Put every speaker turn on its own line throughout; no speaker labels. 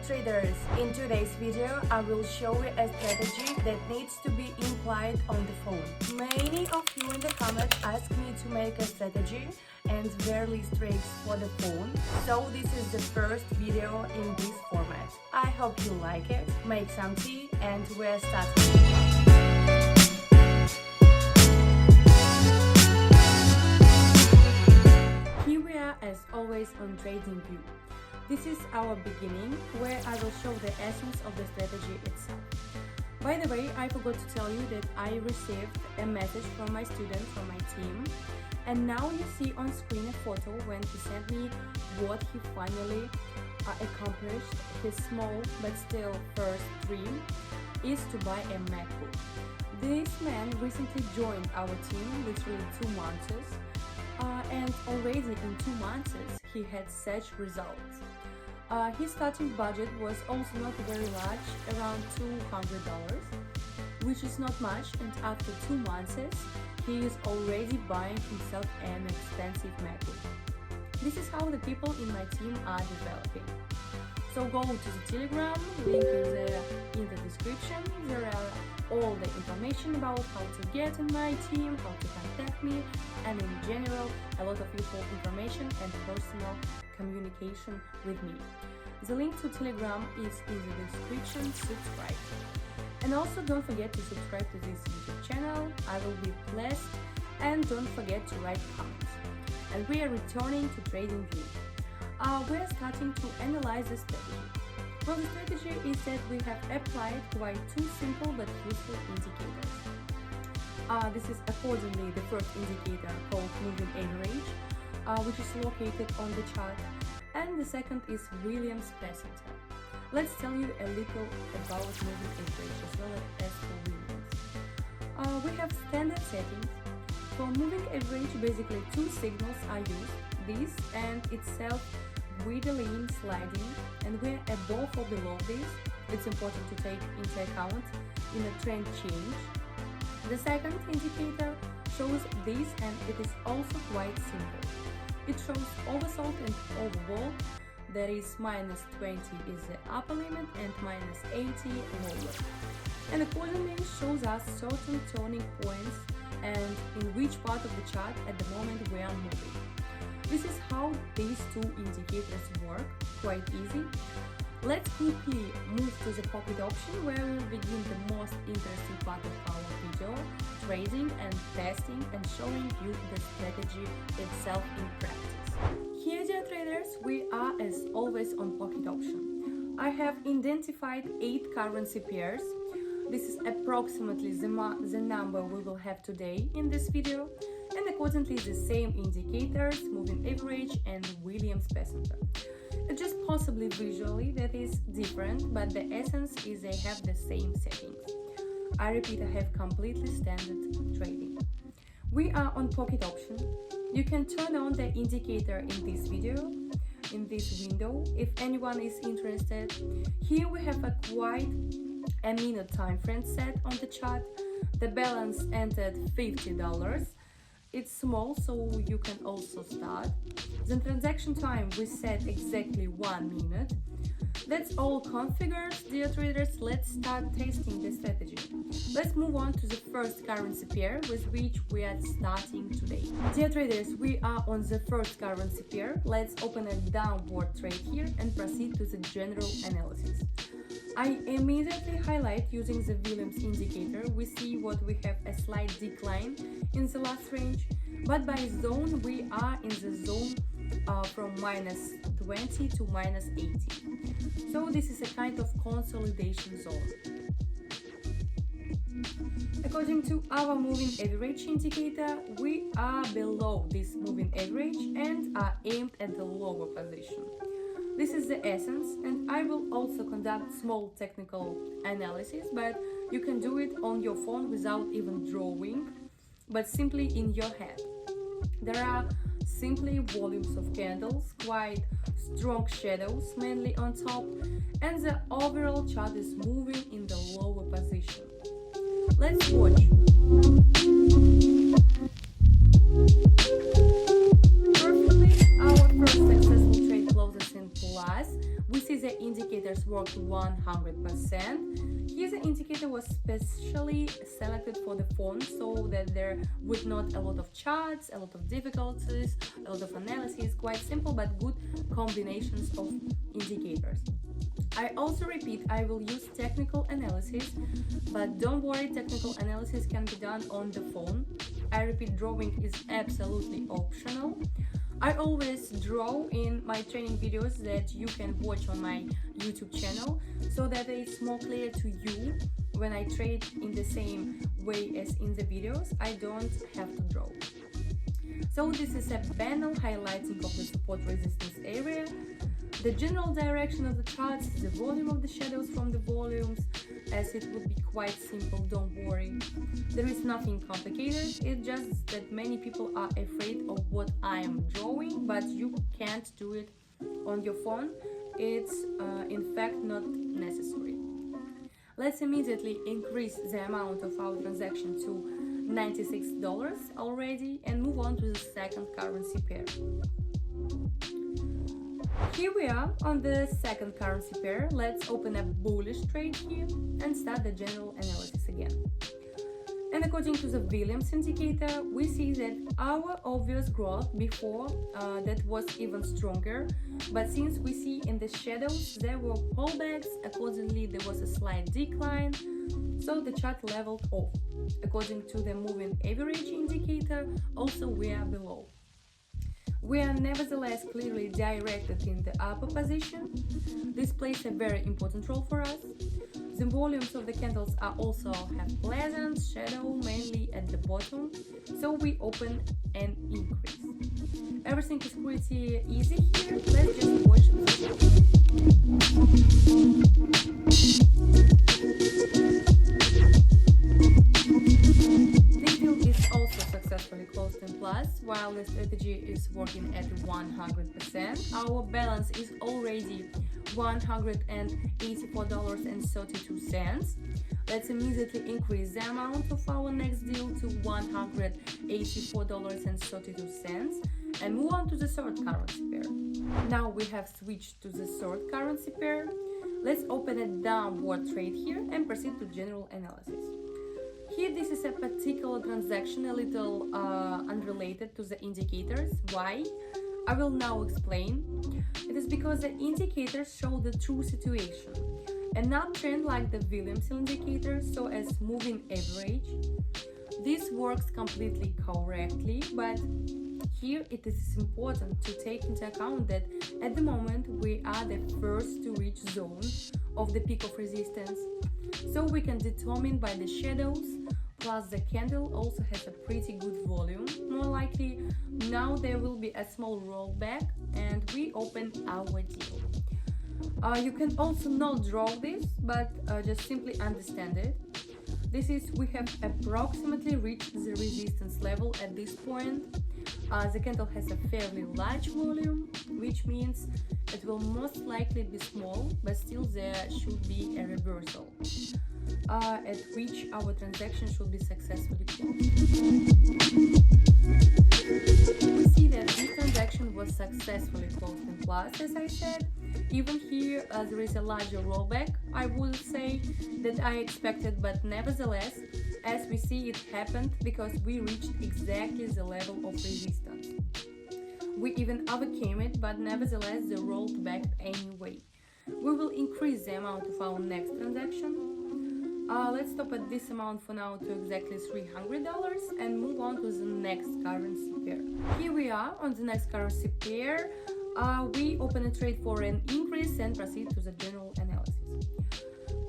traders, in today's video I will show you a strategy that needs to be implied on the phone. Many of you in the comments ask me to make a strategy and rarely trades for the phone, so this is the first video in this format. I hope you like it, make some tea and we're starting. Here we are as always on TradingView. This is our beginning, where I will show the essence of the strategy itself. By the way, I forgot to tell you that I received a message from my student from my team, and now you see on screen a photo when he sent me what he finally accomplished. His small but still first dream is to buy a MacBook. This man recently joined our team literally 2 months, and already in 2 months he had such results. His starting budget was also not very large, around $200, which is not much, and after 2 months he is already buying himself an expensive MacBook. This is how the people in my team are developing. So go to the Telegram, link is in the description. There are all the information about how to get in my team, how to contact me, and in general a lot of useful information and personal communication with me. The link to Telegram is in the description. Subscribe. And also don't forget to subscribe to this YouTube channel. I will be blessed. And don't forget to write comments. And we are returning to TradingView. We are starting to analyze the strategy. Well, the strategy is that we have applied quite 2 simple but useful indicators. This is accordingly the first indicator called moving average, which is located on the chart, and the second is Williams percentile. Let's tell you a little about moving average as well as for Williams. We have standard settings. For moving average, basically 2 signals are used, this and itself with the line sliding, and we're above or below this. It's important to take into account in a trend change. The second indicator shows this, and it is also quite simple. It shows oversold and overbought. There is -20 is the upper limit and -80 lower. And accordingly it shows us certain turning points and in which part of the chart at the moment we are moving. This is how these 2 indicators work, quite easy. Let's quickly move to the pocket option, where we will begin the most interesting part of our video, trading and testing and showing you the strategy itself in practice. Here, dear traders, we are as always on pocket option. I have identified 8 currency pairs. This is approximately the number we will have today in this video, and accordingly the same indicators, moving average and Williams percentile. Just possibly visually that is different, but the essence is they have the same settings. I repeat, I have completely standard trading. We are on pocket option. You can turn on the indicator in this video, in this window, if anyone is interested. Here we have a quite a minute time frame set on the chart. The balance entered $50. It's small, so you can also start. The transaction time we set exactly 1 minute. That's all configured, dear traders. Let's start testing the strategy. Let's move on to the first currency pair with which we are starting today. Dear traders, we are on the first currency pair. Let's open a downward trade here and proceed to the general analysis. I immediately highlight using the Williams indicator. We see what we have a slight decline in the last range, but by zone we are in the zone from -20 to -80. So this is a kind of consolidation zone. According to our moving average indicator, we are below this moving average and are aimed at the lower position. This is the essence, and I will also conduct small technical analysis, but you can do it on your phone without even drawing, but simply in your head. There are simply volumes of candles, quite strong shadows, mainly on top, and the overall chart is moving in the lower position. Let's watch. Perfectly, our first successful trade closes in plus. We see the the indicators worked 100%. Here the indicator was specially selected for the phone so that there would not a lot of charts, a lot of difficulties, a lot of analysis, quite simple but good combinations of indicators. I also repeat, I will use technical analysis, but don't worry, technical analysis can be done on the phone. I repeat, drawing is absolutely optional. I always draw in my training videos that you can watch on my YouTube channel so that it's more clear to you when I trade in the same way as in the videos. I don't have to draw. So this is a banal highlighting of the support resistance area. The general direction of the charts, the volume of the shadows from the volumes, as it would be quite simple, don't worry. There is nothing complicated, it's just that many people are afraid of what I am drawing, but you can't do it on your phone. It's in fact not necessary. Let's immediately increase the amount of our transaction to $96 already and move on to the second currency pair. Here we are on the second currency pair. Let's open a bullish trade here and start the general analysis again. And according to the Williams indicator, we see that our obvious growth before that was even stronger, but since we see in the shadows there were pullbacks, accordingly there was a slight decline, so the chart leveled off. According to the moving average indicator, also we are below. We are nevertheless clearly directed in the upper position. This plays a very important role for us. The volumes of the candles are also have pleasant shadow, mainly at the bottom, so we open and increase. Everything is pretty easy here. Let's just watch This deal is also successfully closed in plus, while the strategy is working at 100%. Our balance is already $184.32. Let's immediately increase the amount of our next deal to $184.32 and move on to the third currency pair. Now we have switched to the third currency pair. Let's open a downward trade here and proceed to general analysis. Here this is a particular transaction, a little unrelated to the indicators. Why? I will now explain. It is because the indicators show the true situation. An uptrend like the Williams indicator, so as moving average. This works completely correctly, but here it is important to take into account that at the moment we are the first to reach zone of the peak of resistance. So we can determine by the shadows, plus the candle also has a pretty good volume. More likely now there will be a small rollback and we open our deal. You can also not draw this, but just simply understand it. This is, we have approximately reached the resistance level at this point. The candle has a fairly large volume, which means it will most likely be small, but still there should be a reversal, at which our transaction should be successfully closed. We see that this transaction was successfully closed in plus, as I said. Even here there is a larger rollback, I would say, that I expected, but nevertheless, as we see, it happened because we reached exactly the level of resistance. We even overcame it, but nevertheless they rolled back anyway. We will increase the amount of our next transaction. Let's stop at this amount for now to exactly $300 and move on to the next currency pair. Here we are on the next currency pair. We open a trade for an increase and proceed to the general analysis.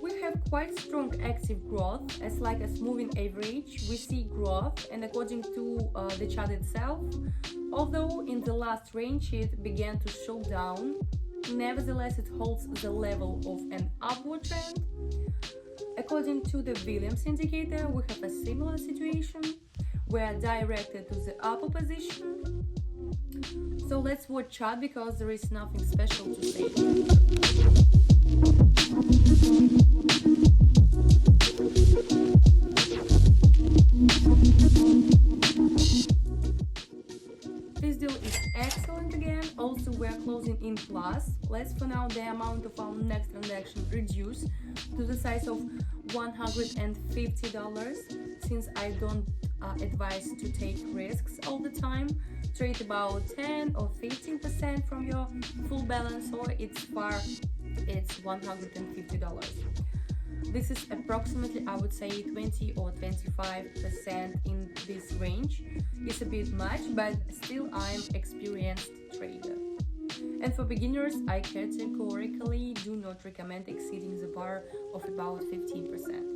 We have quite strong active growth, as like a moving average. We see growth, and according to the chart itself, although in the last range it began to show down, nevertheless it holds the level of an upward trend. According to the Williams indicator, we have a similar situation. We are directed to the upper position. So let's watch chart because there is nothing special to say. This deal is excellent again. Also we are closing in plus. Let's for now the amount of our transaction reduced to the size of $150, since I don't advise to take risks all the time. Trade about 10 or 15% from your full balance, or it's $150. This is approximately, I would say, 20 or 25% in this range. It's a bit much, but still I'm experienced trader. And for beginners, I categorically do not recommend exceeding the bar of about 15%.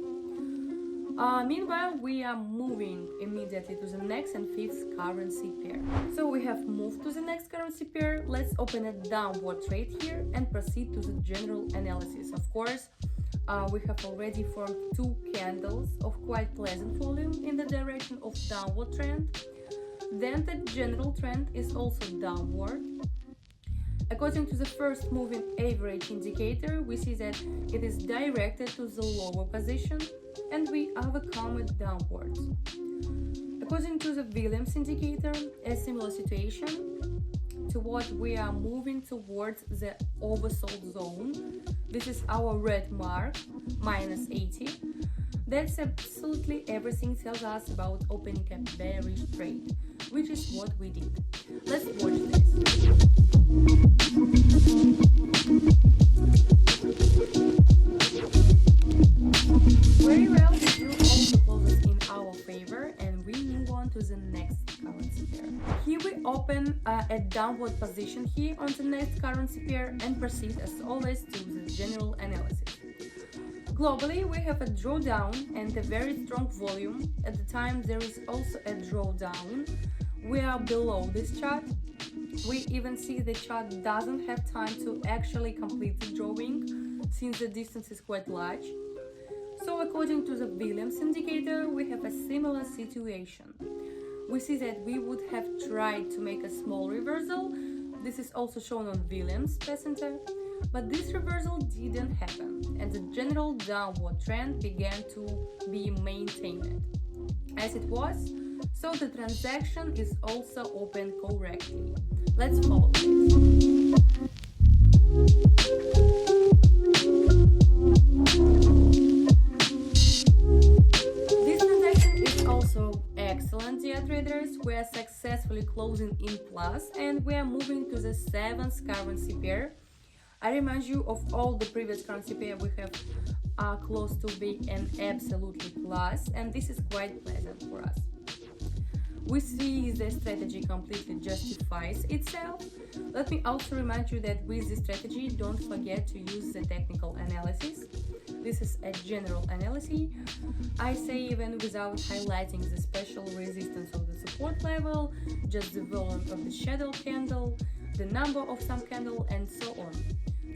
Meanwhile, we are moving immediately to the next and fifth currency pair. So we have moved to the next currency pair. Let's open a downward trade here and proceed to the general analysis. Of course, we have already formed two candles of quite pleasant volume in the direction of downward trend. Then the general trend is also downward. According to the first moving average indicator, we see that it is directed to the lower position and we overcome it downwards. According to the Williams indicator, a similar situation to what we are moving towards the oversold zone. This is our red mark, minus 80. That's absolutely everything tells us about opening a bearish trade, which is what we did. Let's watch this. Very well, the deal also closes in our favor, and we move on to the next currency pair. Here we open a downward position here on the next currency pair and proceed as always to the general analysis. Globally, we have a drawdown and a very strong volume. At the time, there is also a drawdown. We are below this chart. We even see the chart doesn't have time to actually complete the drawing, since the distance is quite large. So according to the Williams indicator, we have a similar situation. We see that we would have tried to make a small reversal. This is also shown on Williams percentile. But this reversal didn't happen, and the general downward trend began to be maintained as it was, so the transaction is also opened correctly. Let's follow this. This transaction is also excellent, dear traders. We are successfully closing in plus, and we are moving to the seventh currency pair. I remind you of all the previous currency pair we have close to being an absolutely plus, and this is quite pleasant for us. We see the strategy completely justifies itself. Let me also remind you that with this strategy, don't forget to use the technical analysis. This is a general analysis. I say even without highlighting the special resistance of the support level, just the volume of the shadow candle, the number of some candle, and so on.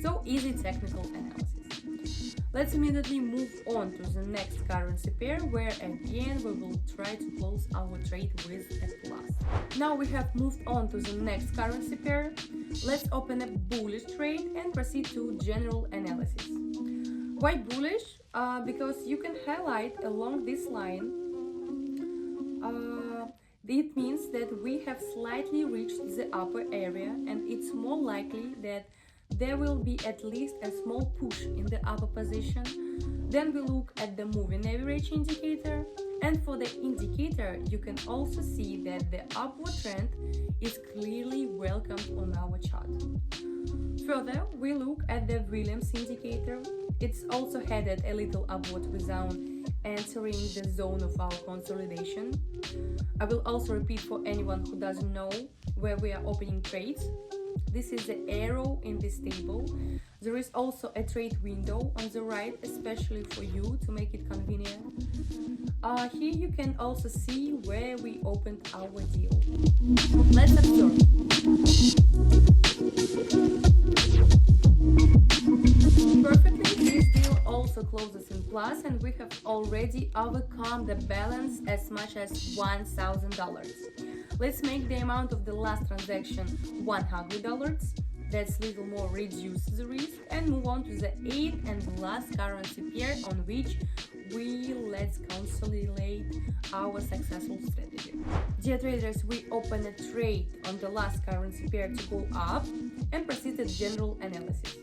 So easy technical analysis. Let's immediately move on to the next currency pair, where again we will try to close our trade with a plus. Now we have moved on to the next currency pair. Let's open a bullish trade and proceed to general analysis. Why bullish? Because you can highlight along this line. It means that we have slightly reached the upper area, and it's more likely that there will be at least a small push in the upper position. Then we look at the moving average indicator, and for the indicator you can also see that the upward trend is clearly welcomed on our chart. Further, we look at the Williams indicator. It's also headed a little upward without entering the zone of our consolidation. I will also repeat for anyone who doesn't know where we are opening trades. This is the arrow in this table. There is also a trade window on the right, especially for you to make it convenient. Here you can also see where we opened our deal. Let's observe. Perfectly, this deal also closes in plus, and we have already overcome the balance as much as $1,000. Let's make the amount of the last transaction $100. That's little more reduce the risk, and move on to the eighth and last currency pair on which let's consolidate our successful strategy. Dear traders, we open a trade on the last currency pair to go up and proceed to general analysis.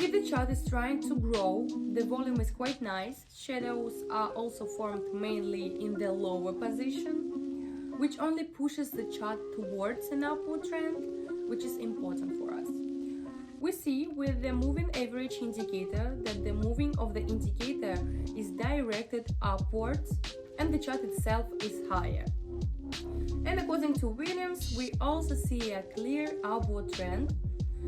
If the chart is trying to grow, the volume is quite nice. Shadows are also formed mainly in the lower position, which only pushes the chart towards an upward trend, which is important for us. We see with the moving average indicator that the moving of the indicator is directed upwards and the chart itself is higher. And according to Williams, we also see a clear upward trend.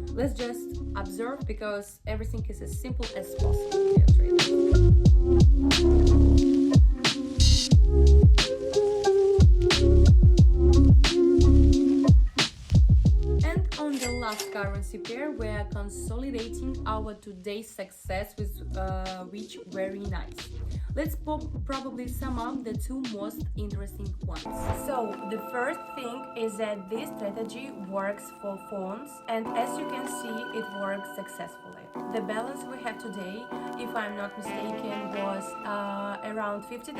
Let's just observe because everything is as simple as possible here, traders. And on the last currency pair, we are consolidating our today's success with which very nice. Let's probably sum up the two most interesting ones. So the first thing is that this strategy works for phones, and as you can see, it works successfully. The balance we have today, if I'm not mistaken, was around $50,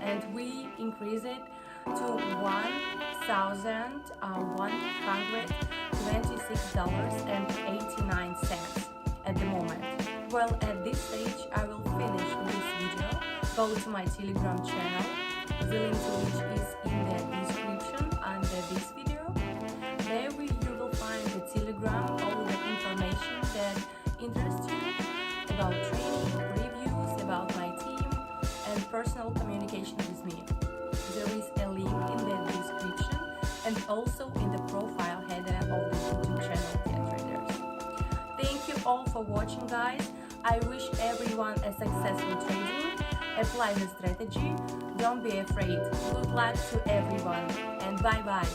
and we increased it to $1,126.89 at the moment. Well, at this stage, I will finish this video. Go to my Telegram channel, the link to which is in the description under this video. There you will find the Telegram, all the information that interests you about training, reviews, about my team, and personal communication with me. There is a link in the description and also in the profile header of the YouTube channel, Dear Traders. Thank you all for watching, guys. I wish everyone a successful trading. Apply the strategy. Don't be afraid. Good luck to everyone and bye bye.